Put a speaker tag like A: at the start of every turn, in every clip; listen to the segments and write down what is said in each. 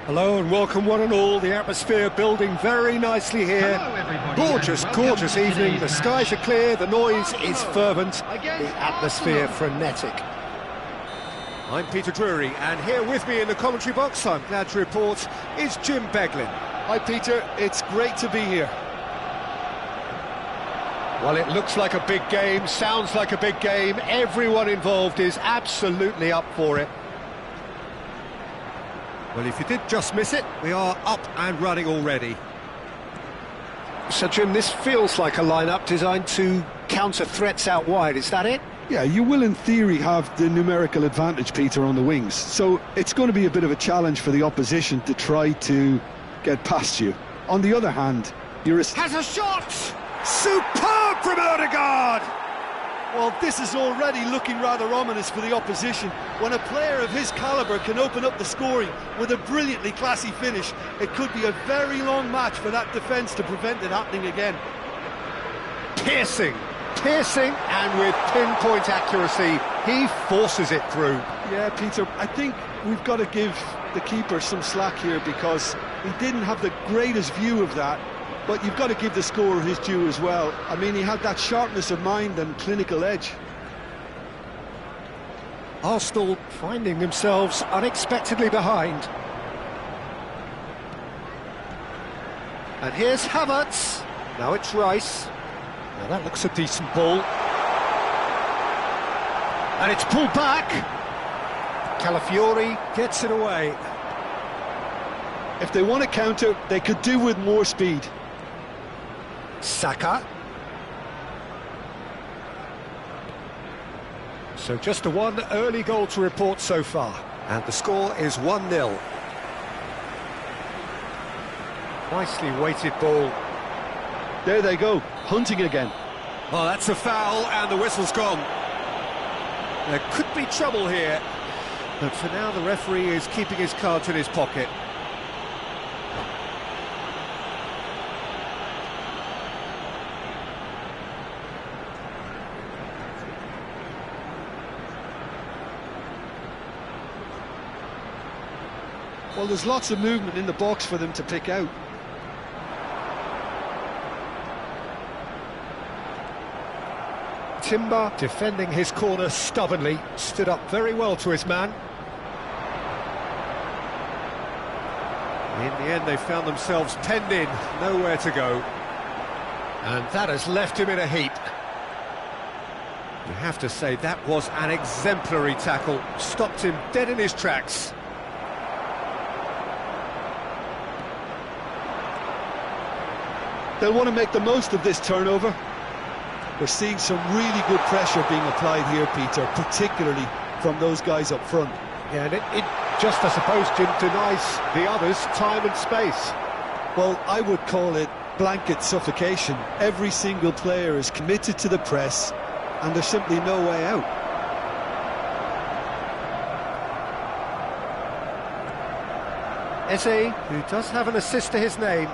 A: Hello and welcome one and all. The atmosphere building very nicely here. Gorgeous, gorgeous evening. The skies are clear, the noise is fervent, the atmosphere frenetic. I'm Peter Drury, and here with me in the commentary box, I'm glad to report, is Jim Beglin.
B: Hi Peter, it's great to be here.
A: Well, it looks like a big game, sounds like a big game. Everyone involved is absolutely up for it. Well, if you did just miss it, we are up and running already. So, Jim, this feels like a lineup designed to counter threats out wide, is that it?
B: Yeah, you will in theory have the numerical advantage, Peter, on the wings. So it's going to be a bit of a challenge for the opposition to try to get past you. On the other hand,
A: Has a shot! Superb from Odegaard!
B: Well, this is already looking rather ominous for the opposition. When a player of his calibre can open up the scoring with a brilliantly classy finish, it could be a very long match for that defence to prevent it happening again.
A: Piercing, and with pinpoint accuracy, he forces it through.
B: Yeah, Peter, I think we've got to give the keeper some slack here because he didn't have the greatest view of that. But you've got to give the scorer his due as well. I mean, he had that sharpness of mind and clinical edge.
A: Arsenal finding themselves unexpectedly behind. And here's Havertz. Now it's Rice. Now that looks a decent ball. And it's pulled back. Calafiori gets it away.
B: If they want to counter, they could do with more speed.
A: Saka. So just the one early goal to report so far, and the score is 1-0. Nicely weighted ball.
B: There they go, hunting again.
A: Well, that's a foul, and the whistle's gone. There could be trouble here, but for now the referee is keeping his cards in his pocket.
B: Well, there's lots of movement in the box for them to pick out.
A: Timber defending his corner stubbornly, stood up very well to his man. In the end, they found themselves penned in, nowhere to go. And that has left him in a heap. You have to say that was an exemplary tackle, stopped him dead in his tracks.
B: They'll want to make the most of this turnover. We're seeing some really good pressure being applied here, Peter, particularly from those guys up front.
A: Yeah, and it just, I suppose, Jim, denies the others time and space.
B: Well, I would call it blanket suffocation. Every single player is committed to the press, and there's simply no way out.
A: Eze, who does have an assist to his name.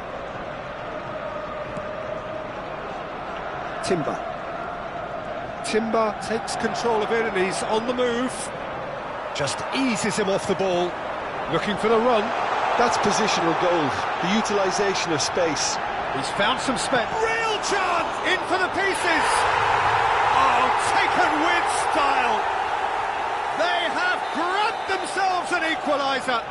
A: Timber takes control of it and he's on the move. Just eases him off the ball. Looking for the run.
B: That's positional gold, the utilisation of space.
A: He's found some space. Real chance! In for the pieces! Oh, taken with style! They have grabbed themselves an equaliser!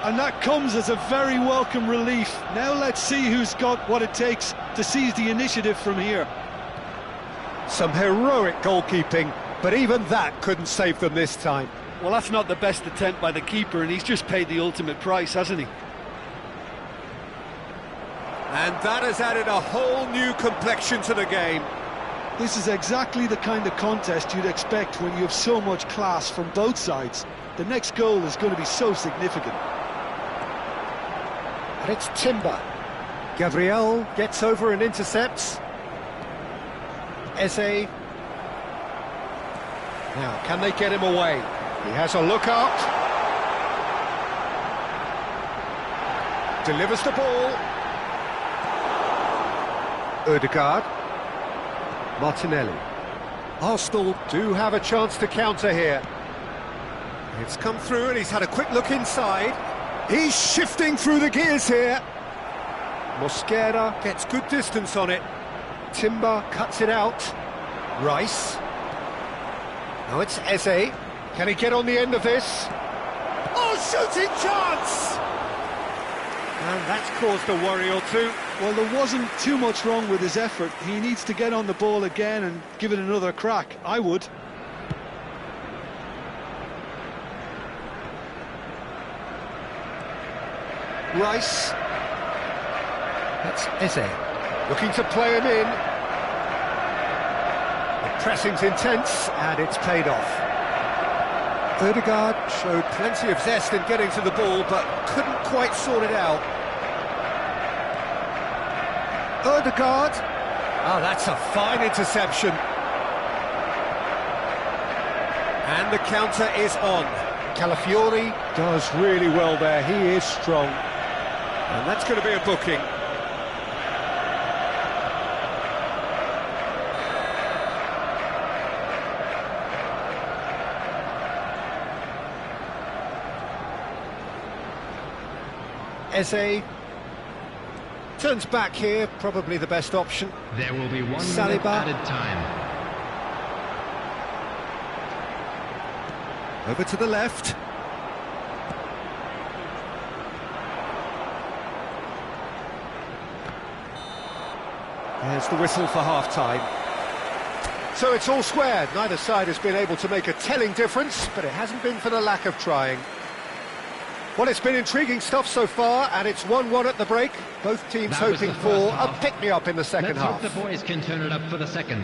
B: And that comes as a very welcome relief. Now let's see who's got what it takes to seize the initiative from here.
A: Some heroic goalkeeping, but even that couldn't save them this time.
B: Well, that's not the best attempt by the keeper, and he's just paid the ultimate price, hasn't he?
A: And that has added a whole new complexion to the game.
B: This is exactly the kind of contest you'd expect when you have so much class from both sides. The next goal is going to be so significant.
A: And it's Timber. Gabriel gets over and intercepts. Eze. Now, can they get him away? He has a look up. Delivers the ball. Ødegaard. Martinelli. Arsenal do have a chance to counter here. It's come through and he's had a quick look inside. He's shifting through the gears here. Mosquera gets good distance on it. Timber cuts it out. Rice. Now it's Eze. Can he get on the end of this? Oh, shooting chance! And that's caused a worry or two.
B: Well, there wasn't too much wrong with his effort. He needs to get on the ball again and give it another crack. I would.
A: Rice. That's Eze. Looking to play him in. The pressing's intense, and it's paid off. Ødegaard showed plenty of zest in getting to the ball, but couldn't quite sort it out. Ødegaard. Oh, that's a fine interception. And the counter is on. Calafiori does really well there, he is strong. And that's going to be a booking. Eze turns back here, probably the best option.
C: There will be 1 minute
A: Saliba.
C: added time.
A: Over to the left. There's the whistle for half-time. So it's all square. Neither side has been able to make a telling difference, but it hasn't been for the lack of trying. Well, it's been intriguing stuff so far, and it's 1-1 at the break. Both teams
C: That was
A: hoping
C: the
A: for
C: first
A: a
C: half.
A: pick-me-up in the second
C: Let's
A: half.
C: hope the boys can turn it up for the second.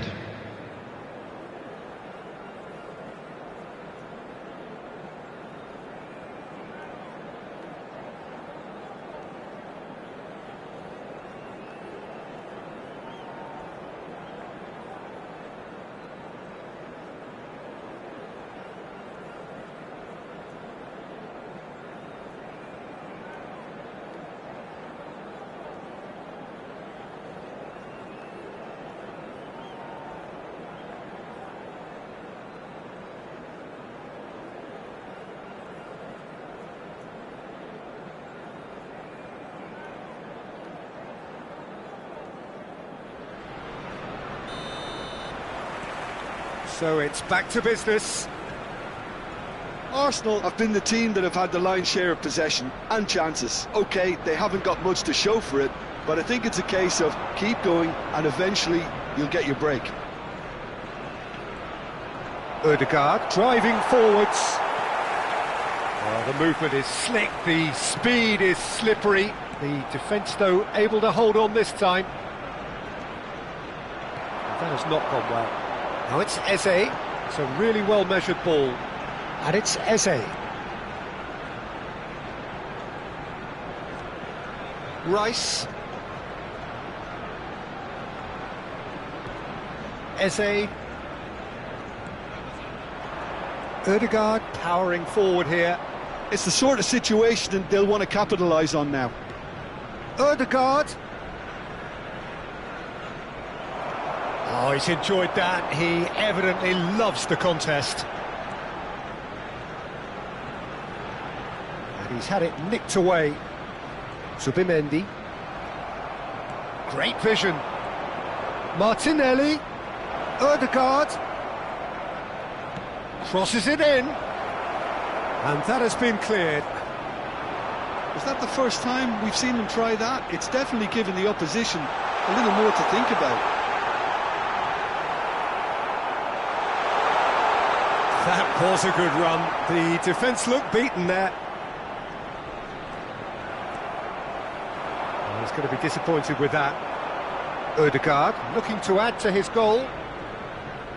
A: So it's back to business.
B: Arsenal have been the team that have had the lion's share of possession and chances. OK, they haven't got much to show for it, but I think it's a case of keep going and eventually you'll get your break.
A: Ødegaard driving forwards. Oh, the movement is slick, the speed is slippery. The defence, though, able to hold on this time. That has not gone well. Now it's Eze. It's a really well-measured ball. And it's Eze. Rice. Eze. Ødegaard powering forward here.
B: It's the sort of situation that they'll want to capitalise on now.
A: Ødegaard. Oh, he's enjoyed that. He evidently loves the contest. And he's had it nicked away. Zubimendi. Great vision. Martinelli. Ødegaard. Crosses it in. And that has been cleared.
B: Is that the first time we've seen them try that? It's definitely given the opposition a little more to think about.
A: That was a good run. The defence looked beaten there. He's going to be disappointed with that. Ødegaard looking to add to his goal.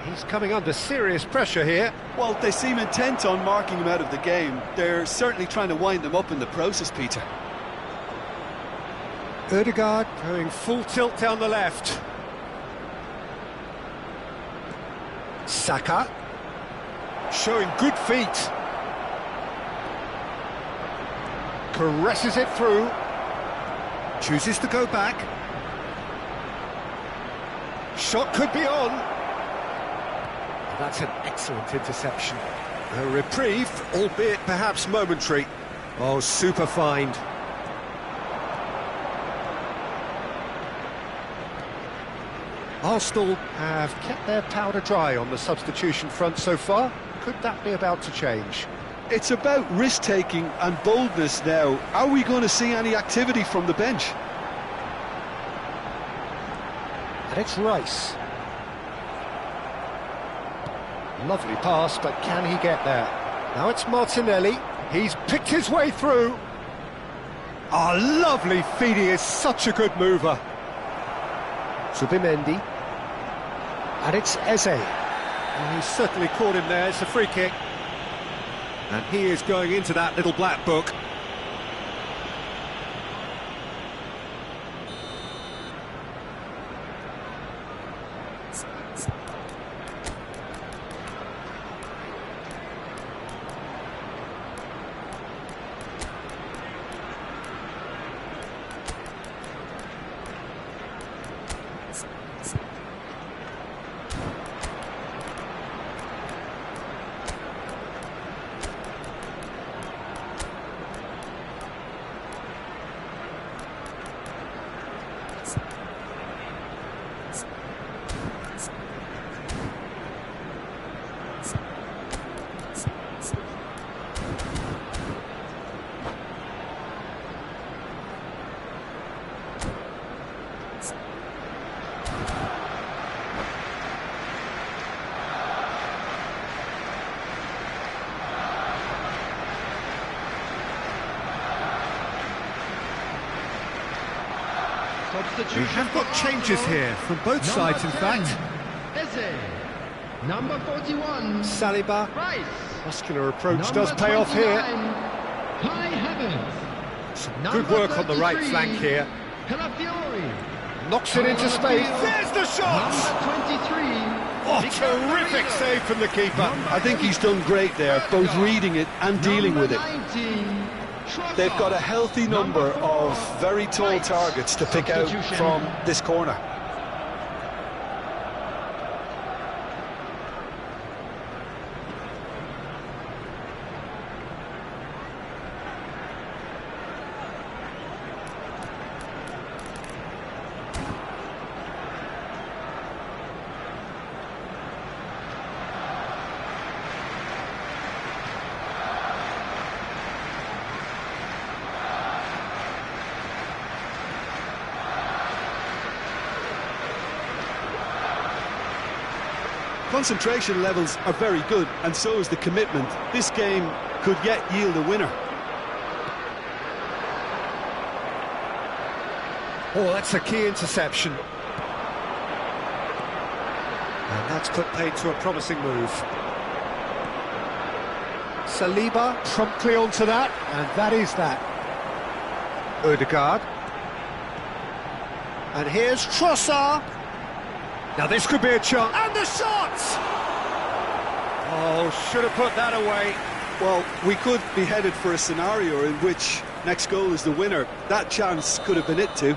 A: He's coming under serious pressure here.
B: Well, they seem intent on marking him out of the game. They're certainly trying to wind him up in the process, Peter.
A: Ødegaard going full tilt down the left. Saka showing good feet. Caresses it through. Chooses to go back. Shot could be on. That's an excellent interception. A reprieve, albeit perhaps momentary. Oh, super find. Arsenal have kept their powder dry on the substitution front so far. Could that be about to change?
B: It's about risk-taking and boldness now. Are we going to see any activity from the bench?
A: And it's Rice. Lovely pass, but can he get there? Now it's Martinelli. He's picked his way through. Ah, lovely feed. He is such a good mover. Zubimendi. And it's Eze. And he's certainly caught him there. It's a free kick. And he is going into that little black book. We have got changes here from both sides, in fact.
C: Eze. Number 41.
A: Saliba.
C: Rice.
A: Muscular approach
C: Number
A: does pay off here.
C: 29, Kai Havertz.
A: Some
C: Number
A: good work on the right
C: 33,
A: flank here.
C: Calafiori.
A: Knocks it into space. There's the shot!
C: Number 23.
A: Oh,
C: Ricardo
A: terrific
C: Rio.
A: save from the keeper.
B: I think he's done great there, both reading it and dealing with it.
C: Number 19, Trossard.
B: They've got a healthy number
C: Number 4,
B: of very tall
C: Rice.
B: targets to pick out
C: Substitution.
B: from this corner. Concentration levels are very good, and so is the commitment. This game could yet yield a winner.
A: Oh, that's a key interception. And that's put paid to a promising move. Saliba promptly onto that, and that is that. Odegaard. And here's Trossard. Now this could be a chance. And the shot! Oh, should have put that away.
B: Well, we could be headed for a scenario in which next goal is the winner. That chance could have been it too.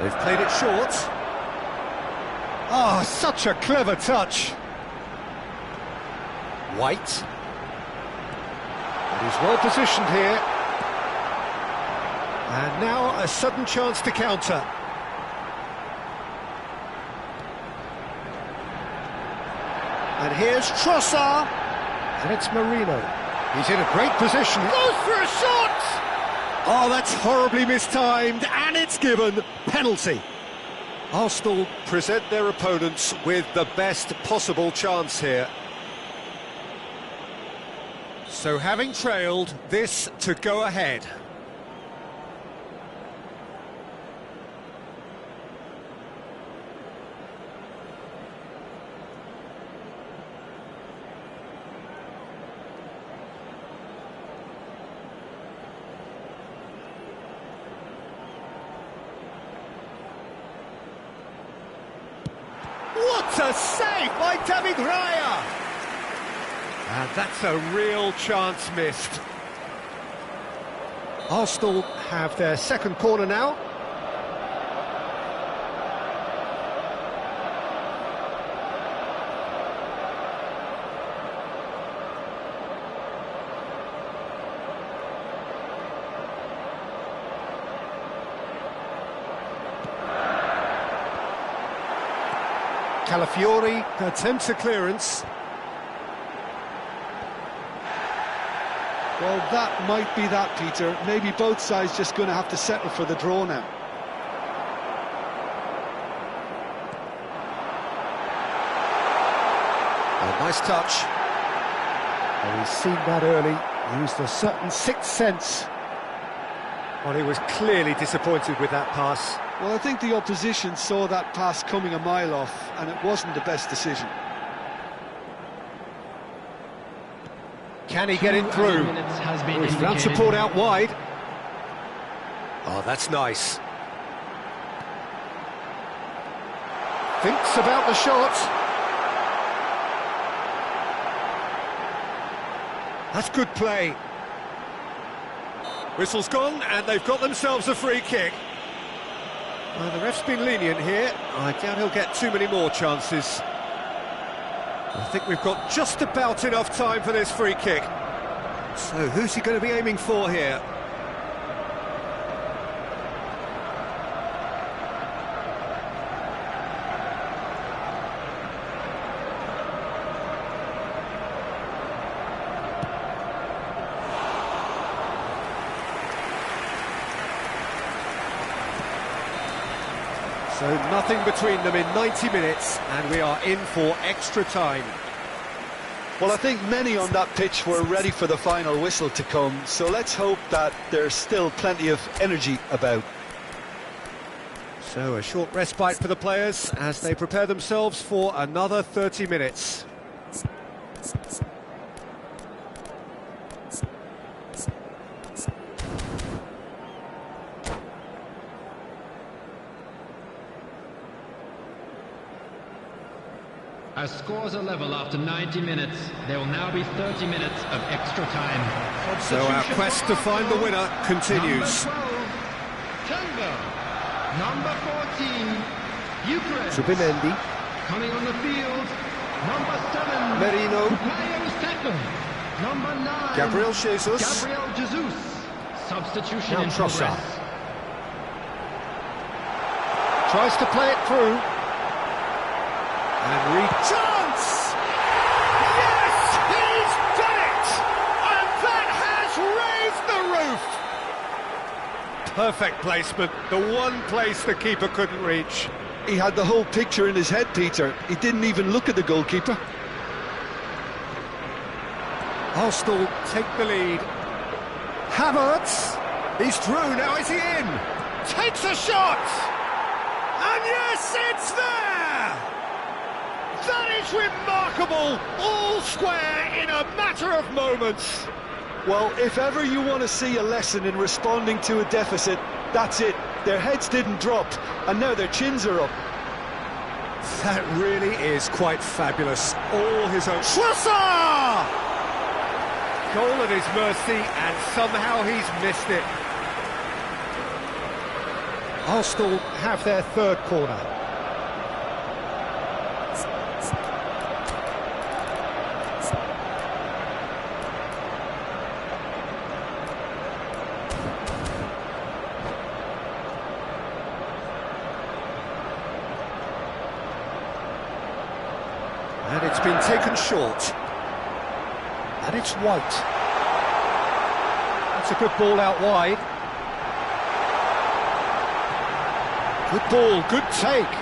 A: They've played it short. Oh, such a clever touch. White. But he's well positioned here. And now a sudden chance to counter. And here's Trossard. And it's Marino. He's in a great position. Goes for a shot! Oh, that's horribly mistimed, and it's given. Penalty. Arsenal present their opponents with the best possible chance here. So having trailed, this to go ahead. What a save by David Raya! And that's a real chance missed. Arsenal have their second corner now. Calafiori attempts a clearance.
B: Well, that might be that, Peter. Maybe both sides just going to have to settle for the draw now.
A: A nice touch. And he's seen that early, used a certain sixth sense. Well, he was clearly disappointed with that pass.
B: Well, I think the opposition saw that pass coming a mile off, and it wasn't the best decision.
A: Can he get in through? Oh, he's found support out wide. Oh, that's nice. Thinks about the shot. That's good play. Whistle's gone, and they've got themselves a free kick. Well, the ref's been lenient here. I doubt he'll get too many more chances. I think we've got just about enough time for this free kick. So who's he going to be aiming for here? So nothing between them in 90 minutes, and we are in for extra time.
B: Well, I think many on that pitch were ready for the final whistle to come, so let's hope that there's still plenty of energy about.
A: So a short respite for the players as they prepare themselves for another 30 minutes.
C: As scores are level after 90 minutes, there will now be 30 minutes of extra time.
A: So our quest to find the winner continues.
C: Number 12, Tango. Number 14, Bucharest.
A: Zubimendi,
C: Coming on the field, number 7,
A: Merino,
C: Bukayo Saka. Number 9,
A: Gabriel Jesus.
C: Gabriel Jesus. Substitution
A: Now
C: in
A: Trossard.
C: progress.
A: Tries to play it through. And chance! Yes, he's done it! And that has raised the roof! Perfect placement, the one place the keeper couldn't reach.
B: He had the whole picture in his head, Peter. He didn't even look at the goalkeeper.
A: Arsenal take the lead. Havertz, he's through, now is he in? Takes a shot! And yes, it's there! That is remarkable! All square in a matter of moments.
B: Well, if ever you want to see a lesson in responding to a deficit, that's it. Their heads didn't drop, and now their chins are up.
A: That really is quite fabulous. All his own... Trossard! Goal at his mercy, and somehow he's missed it. Arsenal have their third corner. And it's been taken short. And it's White. That's a good ball out wide. Good ball, good take.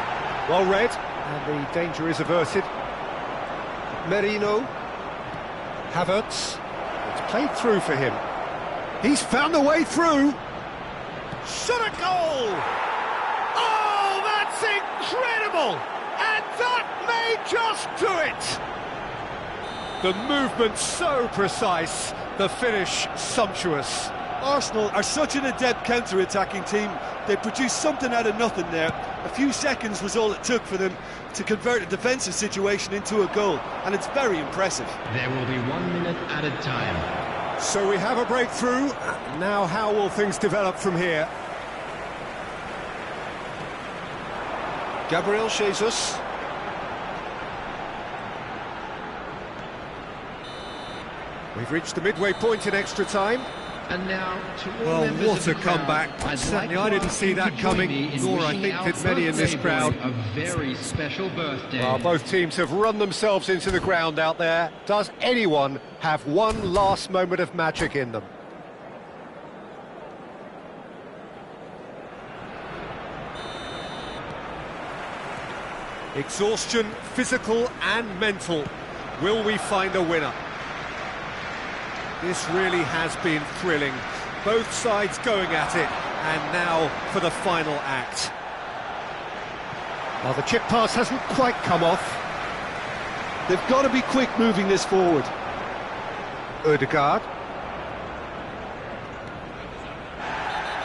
A: Well read, and the danger is averted. Merino. Havertz. It's played through for him. He's found a way through. Shot a goal! Oh, that's incredible! And that may just do it! The movement so precise, the finish sumptuous.
B: Arsenal are such an adept counter-attacking team. They produced something out of nothing there. A few seconds was all it took for them to convert a defensive situation into a goal, and it's very impressive.
C: There will be 1 minute added time.
A: So we have a breakthrough. Now how will things develop from here? Gabriel Jesus. We've reached the midway point in extra time.
C: And now to all
A: Well,
C: members
A: what
C: of the
A: a comeback.
C: crowd, I'd
A: Certainly
C: like
A: I
C: to
A: didn't
C: ask
A: see
C: you
A: that
C: to join
A: coming,
C: me in
A: nor I
C: wishing
A: think
C: our
A: did many in this
C: birthday
A: crowd.
C: boy a very special birthday.
A: Well, both teams have run themselves into the ground out there. Does anyone have one last moment of magic in them? Exhaustion, physical and mental. Will we find a winner? This really has been thrilling. Both sides going at it, and now for the final act. Well, the chip pass hasn't quite come off.
B: They've got to be quick moving this forward.
A: Ødegaard.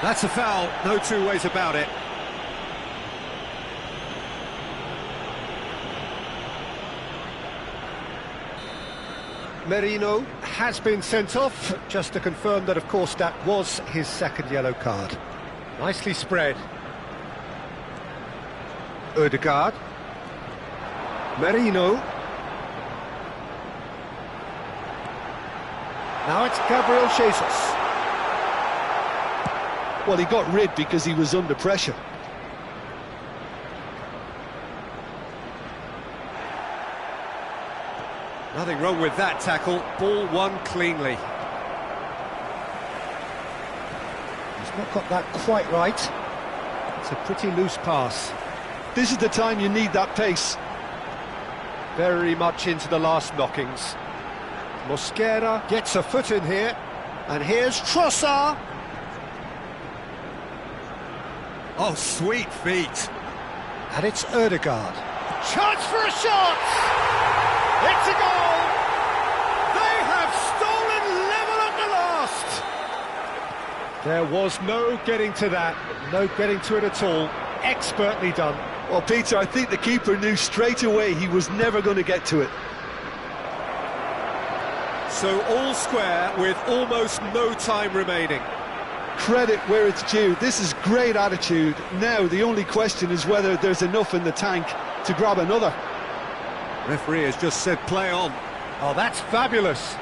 A: That's a foul, no two ways about it. Merino has been sent off, just to confirm that, of course, that was his second yellow card. Nicely spread. Ødegaard. Merino. Now it's Gabriel Jesus.
B: Well, he got rid because he was under pressure.
A: Nothing wrong with that tackle. Ball won cleanly. He's not got that quite right. It's a pretty loose pass.
B: This is the time you need that pace.
A: Very much into the last knockings. Mosquera gets a foot in here, and here's Trossard. Oh, sweet feet. And it's Ødegaard. Chance for a shot! It's a goal! They have stolen level at the last! There was no getting to that, no getting to it at all. Expertly done.
B: Well, Peter, I think the keeper knew straight away he was never going to get to it.
A: So all square with almost no time remaining.
B: Credit where it's due. This is great attitude. Now the only question is whether there's enough in the tank to grab another.
A: Referee has just said play on. Oh, that's fabulous.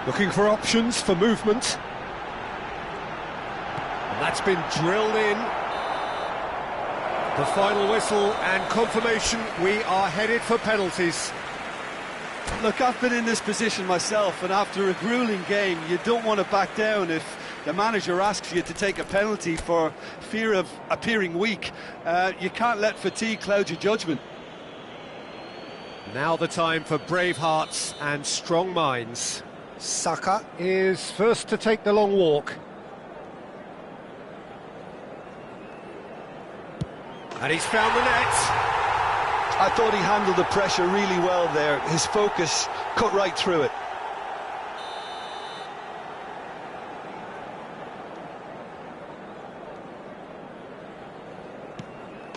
A: Looking for options for movement. And that's been drilled in. The final whistle and confirmation we are headed for penalties.
B: Look, I've been in this position myself, and after a grueling game, you don't want to back down if the manager asks you to take a penalty for fear of appearing weak. You can't let fatigue cloud your judgment.
A: Now the time for brave hearts and strong minds. Saka is first to take the long walk. And he's found the net.
B: I thought he handled the pressure really well there. His focus cut right through it.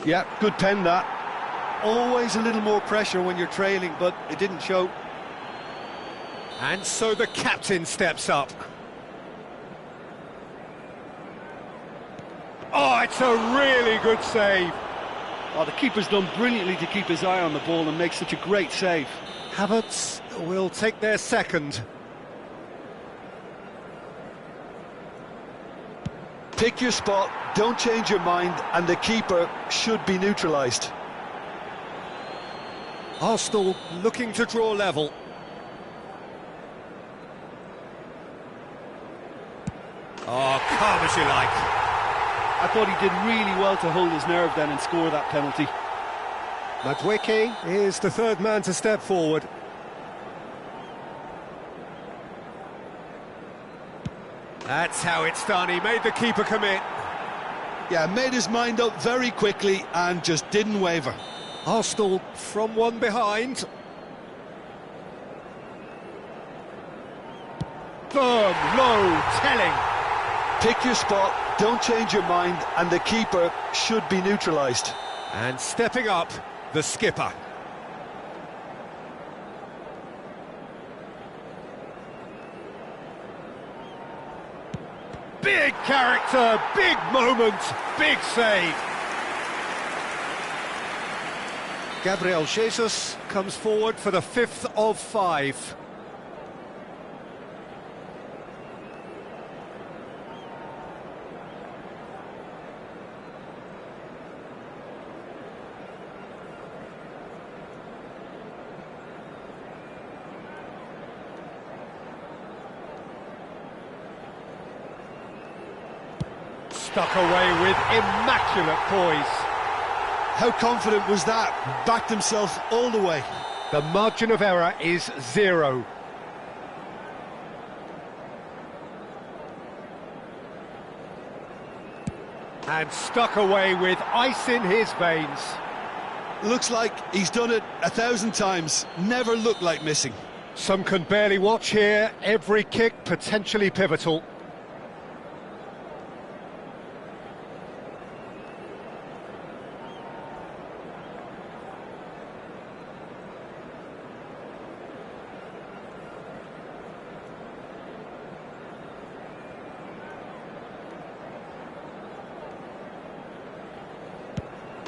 B: Yeah, good pen that. Always a little more pressure when you're trailing, but it didn't show.
A: And so the captain steps up. Oh, it's a really good save.
B: Oh, the keeper's done brilliantly to keep his eye on the ball and make such a great save.
A: Havertz will take their second.
B: Pick your spot, don't change your mind, and the keeper should be neutralised.
A: Arsenal looking to draw level. Oh, calm as you like.
B: I thought he did really well to hold his nerve then and score that penalty.
A: Madueke is the third man to step forward. That's how it's done. He made the keeper commit.
B: Yeah, made his mind up very quickly and just didn't waver.
A: Arsenal from one behind. Firm, low, telling.
B: Pick your spot, don't change your mind, and the keeper should be neutralised.
A: And stepping up, the skipper. Big character, big moment, big save. Gabriel Jesus comes forward for the 5th of 5. Stuck away with immaculate poise.
B: How confident was that? Backed himself all the way.
A: The margin of error is 0. And stuck away with ice in his veins.
B: Looks like he's done it 1,000 times. Never looked like missing.
A: Some can barely watch here. Every kick potentially pivotal.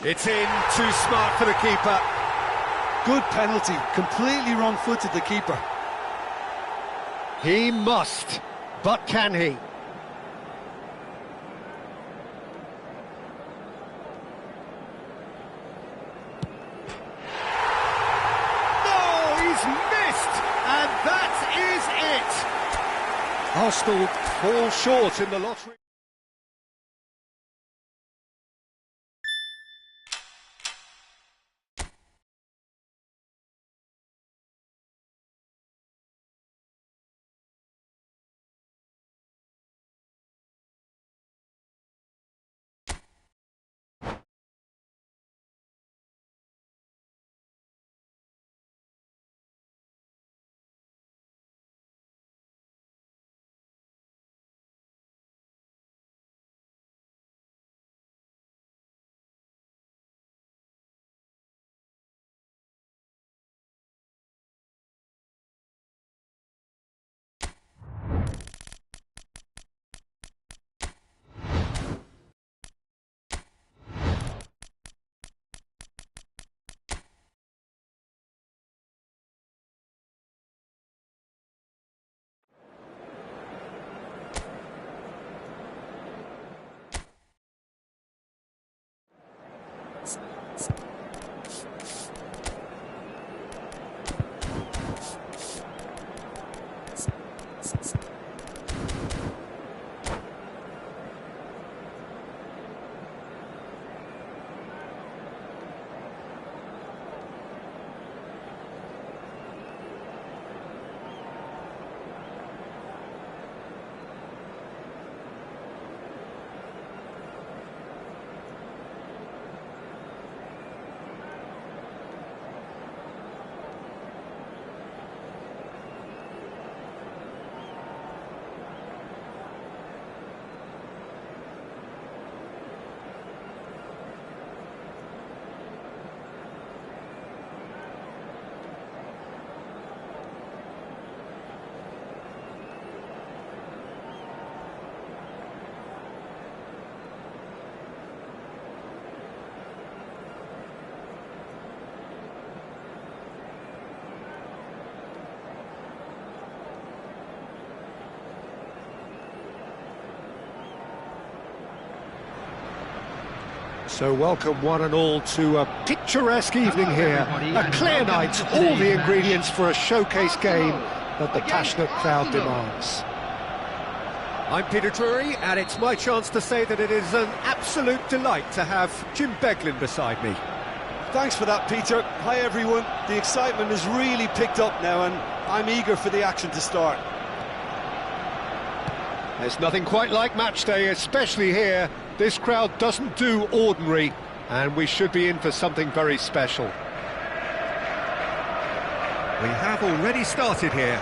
A: It's in, too smart for the keeper.
B: Good penalty, completely wrong-footed the keeper.
A: He must, but can he? No, he's missed, and that is it. Arsenal fall short in the lottery. So welcome one and all to a picturesque evening here, a clear night, all the ingredients for a showcase game that the passionate crowd demands. I'm Peter Drury, and it's my chance to say that it is an absolute delight to have Jim Beglin beside me.
B: Thanks for that, Peter. Hi everyone. The excitement has really picked up now and I'm eager for the action to start.
A: There's nothing quite like match day, especially here. This crowd doesn't do ordinary, and we should be in for something very special. We have already started here.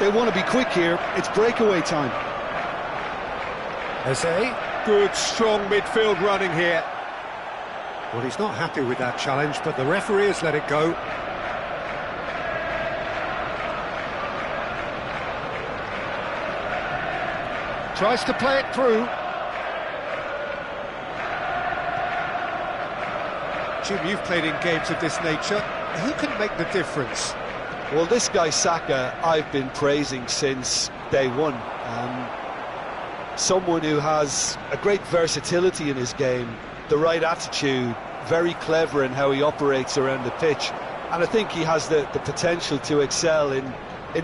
B: They want to be quick here. It's breakaway time.
A: Eze, good strong midfield running here. Well, he's not happy with that challenge, but the referee has let it go. Tries to play it through. Jim, you've played in games of this nature. Who can make the difference?
B: Well, this guy Saka, I've been praising since day one. Someone who has a great versatility in his game, the right attitude, very clever in how he operates around the pitch. And I think he has the potential to excel in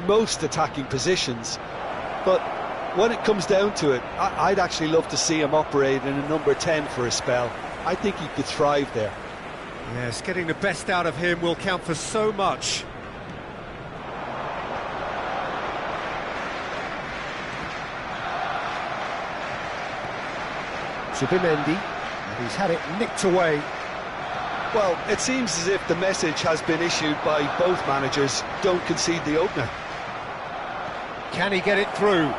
B: most attacking positions. But when it comes down to it, I'd actually love to see him operate in a number 10 for a spell. I think he could thrive there.
A: Yes, getting the best out of him will count for so much. Zubimendi, and he's had it nicked away.
B: Well, it seems as if the message has been issued by both managers: don't concede the opener.
A: Can he get it through?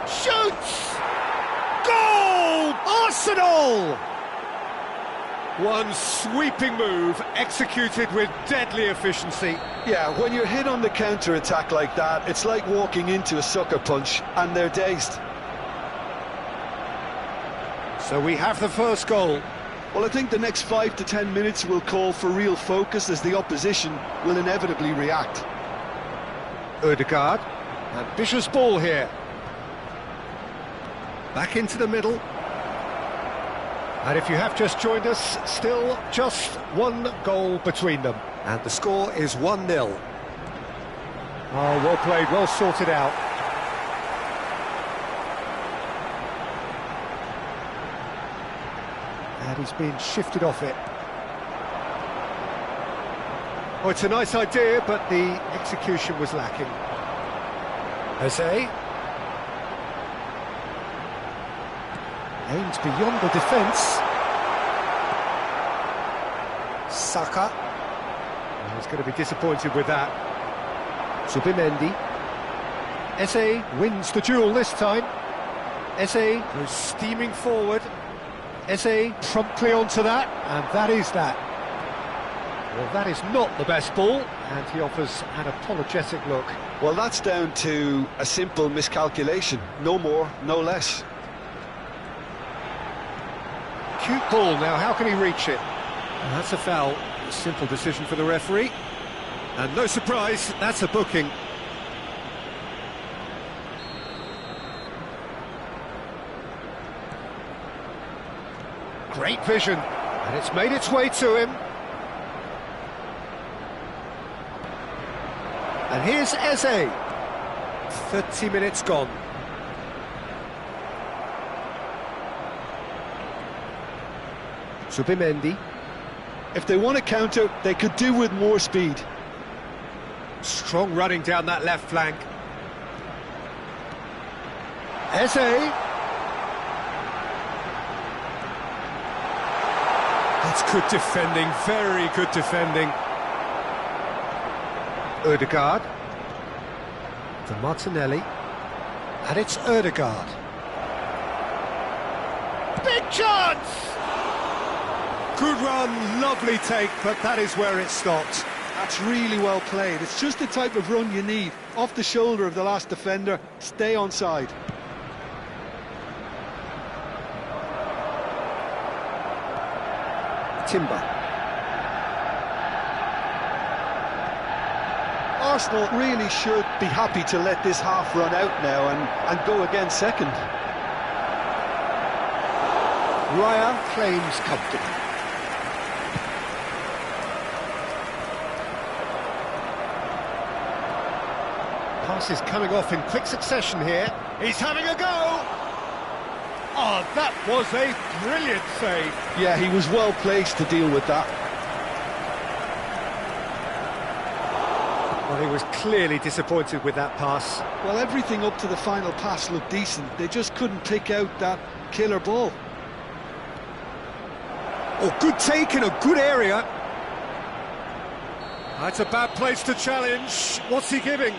A: Shoots! Goal! Arsenal! One sweeping move, executed with deadly efficiency.
B: Yeah, when you're hit on the counter-attack like that, it's like walking into a sucker punch, and they're dazed.
A: So we have the first goal.
B: Well, I think the next 5 to 10 minutes will call for real focus, as the opposition will inevitably react.
A: Ødegaard, ambitious ball here. Back into the middle. And if you have just joined us, still just one goal between them. And the score is 1-0. Oh, well played, well sorted out. And he's been shifted off it. Oh, it's a nice idea, but the execution was lacking. Eze. Aims beyond the defence. Saka. Oh, he's going to be disappointed with that. Zubimendi. Eze wins the duel this time. Eze goes steaming forward. Eze promptly onto that, and that is that. Well, that is not the best ball, and he offers an apologetic look.
B: Well, that's down to a simple miscalculation. No more, no less.
A: Cute ball now, how can he reach it? And that's a foul. Simple decision for the referee. And no surprise, that's a booking. Great vision, and it's made its way to him. And here's Eze. 30 minutes gone. Zubimendi.
B: If they want to counter, they could do with more speed.
A: Strong running down that left flank. Eze. That's good defending, very good defending. Ødegaard. For Martinelli. And it's Ødegaard. Big chance! Good run, lovely take, but that is where it stopped.
B: That's really well played. It's just the type of run you need. Off the shoulder of the last defender, stay onside.
A: Timber.
B: Arsenal really should be happy to let this half run out now and go again second.
A: Raya claims comfortably. Passes coming off in quick succession here. He's having a go! Oh, that was a brilliant save.
B: Yeah, he was well placed to deal with that.
A: Well, he was clearly disappointed with that pass.
B: Well, everything up to the final pass looked decent. They just couldn't pick out that killer ball.
A: Oh, good take in a good area. That's a bad place to challenge. What's he giving?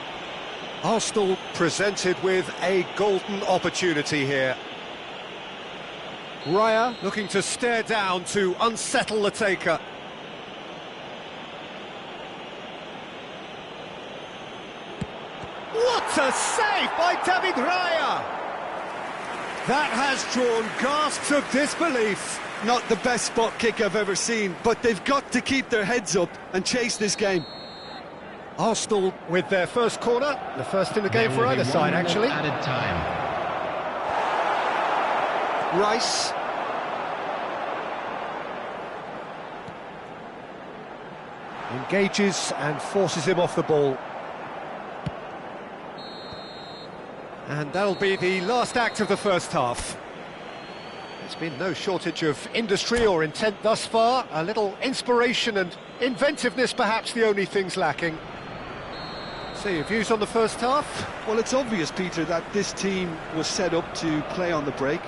A: Arsenal presented with a golden opportunity here. Raya looking to stare down to unsettle the taker. What a save by David Raya! That has drawn gasps of disbelief.
B: Not the best spot kick I've ever seen, but they've got to keep their heads up and chase this game.
A: Arsenal with their first corner, the first in the game for either side, actually.
C: Added time.
A: Rice. Engages and forces him off the ball. And that'll be the last act of the first half. There's been no shortage of industry or intent thus far. A little inspiration and inventiveness, perhaps the only things lacking. So, your views on the first half?
B: Well, it's obvious, Peter, that this team was set up to play on the break,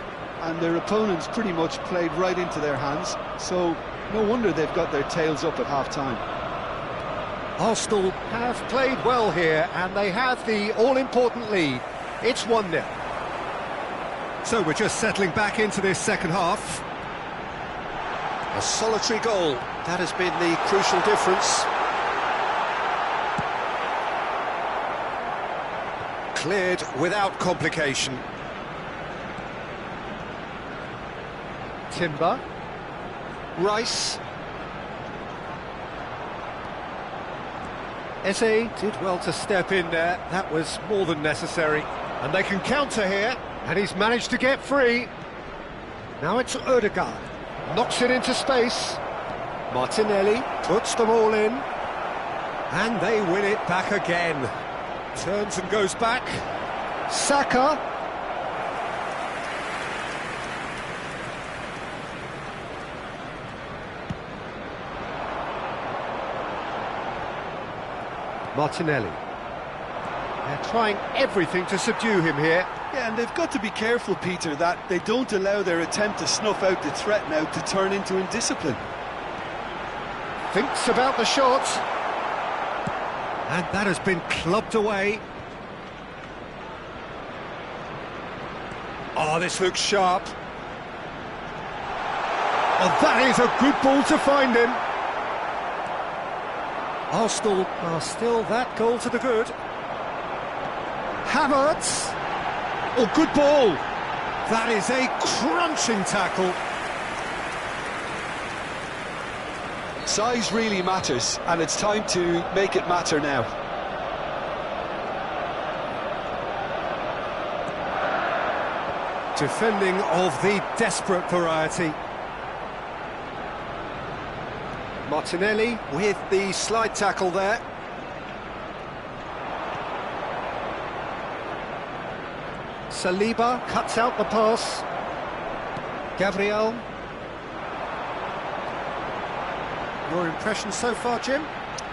B: and their opponents pretty much played right into their hands, so no wonder they've got their tails up at half-time.
A: Arsenal have played well here, and they have the all-important lead. It's 1-0. So we're just settling back into this second half. A solitary goal, that has been the crucial difference. Cleared without complication. Timber. Rice. Eze did well to step in there, that was more than necessary. And they can counter here, and he's managed to get free. Now it's Ødegaard, knocks it into space. Martinelli puts them all in. And they win it back again. Turns and goes back. Saka. Martinelli. They're trying everything to subdue him here.
B: Yeah, and they've got to be careful, Peter, that they don't allow their attempt to snuff out the threat now to turn into indiscipline.
A: Thinks about the shot. And that has been clubbed away. Oh, this looks sharp. Oh, that is a good ball to find him. Arsenal are still that goal to the good. Havertz. Oh, good ball. That is a crunching tackle.
B: Size really matters, and it's time to make it matter now.
A: Defending of the desperate variety. Martinelli with the slide tackle there. Saliba cuts out the pass. Gabriel. Your impression so far, Jim?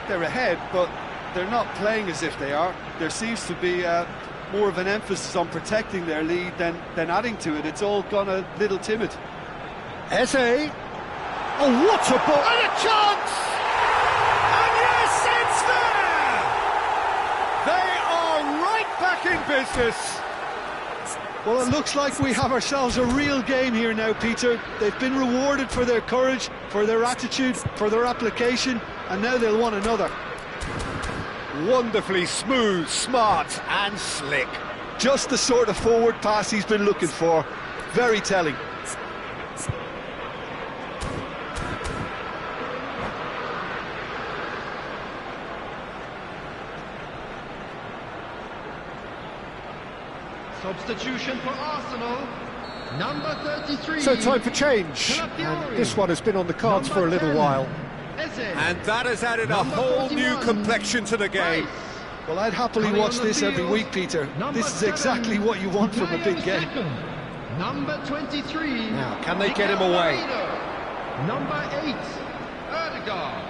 B: They're ahead, but they're not playing as if they are. There seems to be more of an emphasis on protecting their lead than adding to it. It's all gone a little timid.
A: Eze. Oh, what a ball! And a chance! And yes, it's there! They are right back in business.
B: Well, it looks like we have ourselves a real game here now, Peter. They've been rewarded for their courage, for their attitude, for their application, and now they'll want another.
A: Wonderfully smooth, smart and slick.
B: Just the sort of forward pass he's been looking for. Very telling.
C: Substitution for Arsenal, number 33.
A: So time for change. And this one has been on the cards for a little while. And that has added a whole new complexion to the game.
B: Well, I'd happily watch this every week, Peter. This is exactly what you want from a big game.
C: Number 23.
A: Now, can they get him away?
C: Number 8, Ødegaard.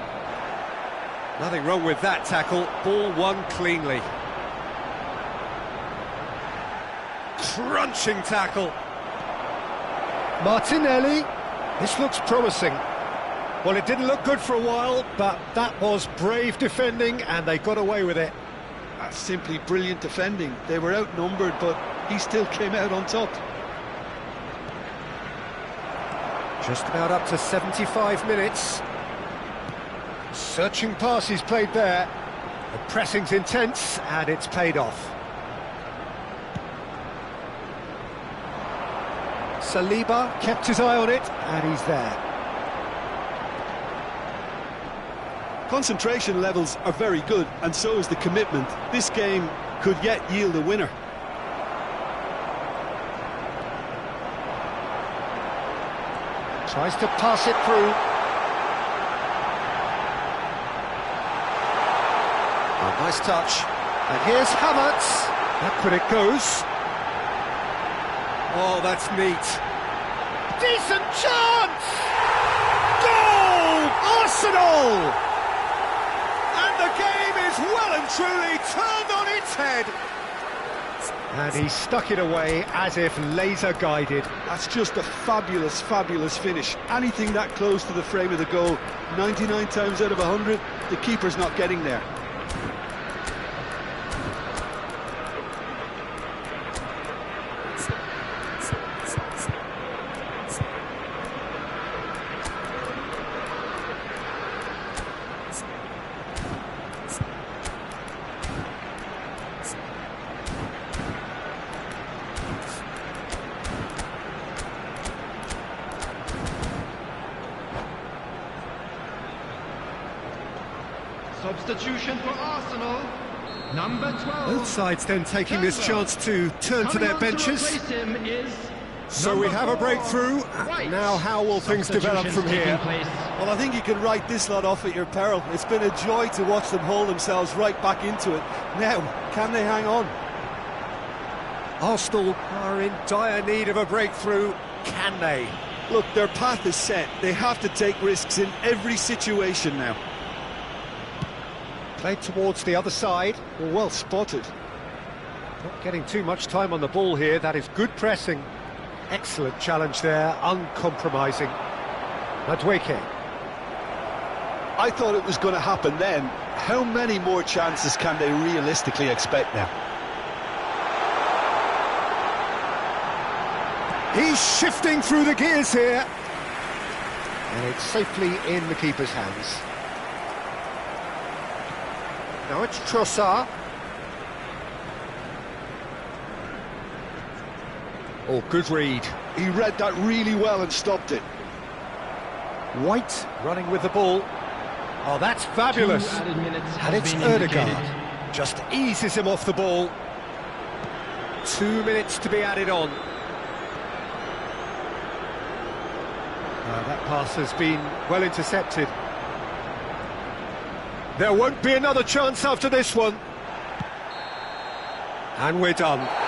A: Nothing wrong with that tackle. Ball won cleanly. Crunching tackle. Martinelli. This looks promising. Well, it didn't look good for a while, but that was brave defending, and they got away with it.
B: That's simply brilliant defending. They were outnumbered, but he still came out on top.
A: Just about up to 75 minutes. Searching passes played there. The pressing's intense, and it's paid off. Saliba kept his eye on it, and he's there.
B: Concentration levels are very good, and so is the commitment. This game could yet yield a winner.
A: Tries to pass it through. Oh, nice touch. And here's Havertz. Back when it goes. Oh, that's neat. Decent chance! Goal! Arsenal! And the game is well and truly turned on its head. And he stuck it away as if laser guided.
B: That's just a fabulous, fabulous finish. Anything that close to the frame of the goal, 99 times out of 100, the keeper's not getting there.
C: Substitution for Arsenal, number 12.
A: Both sides then taking this chance to turn to their benches. So we have a breakthrough. Now how will things develop from here?
B: Well, I think you can write this lot off at your peril. It's been a joy to watch them haul themselves right back into it. Now, can they hang on?
A: Arsenal are in dire need of a breakthrough. Can they?
B: Look, their path is set. They have to take risks in every situation now.
A: Played towards the other side.
B: Well spotted.
A: Not getting too much time on the ball here. That is good pressing. Excellent challenge there, uncompromising. Madueke.
B: I thought it was going to happen then. How many more chances can they realistically expect now?
A: He's shifting through the gears here. And it's safely in the keeper's hands. Now it's Trossard. Oh, good read.
B: He read that really well and stopped it.
A: White running with the ball. Oh, that's fabulous. And it's Ødegaard. Just eases him off the ball. 2 minutes to be added on. That pass has been well intercepted. There won't be another chance after this one. And we're done.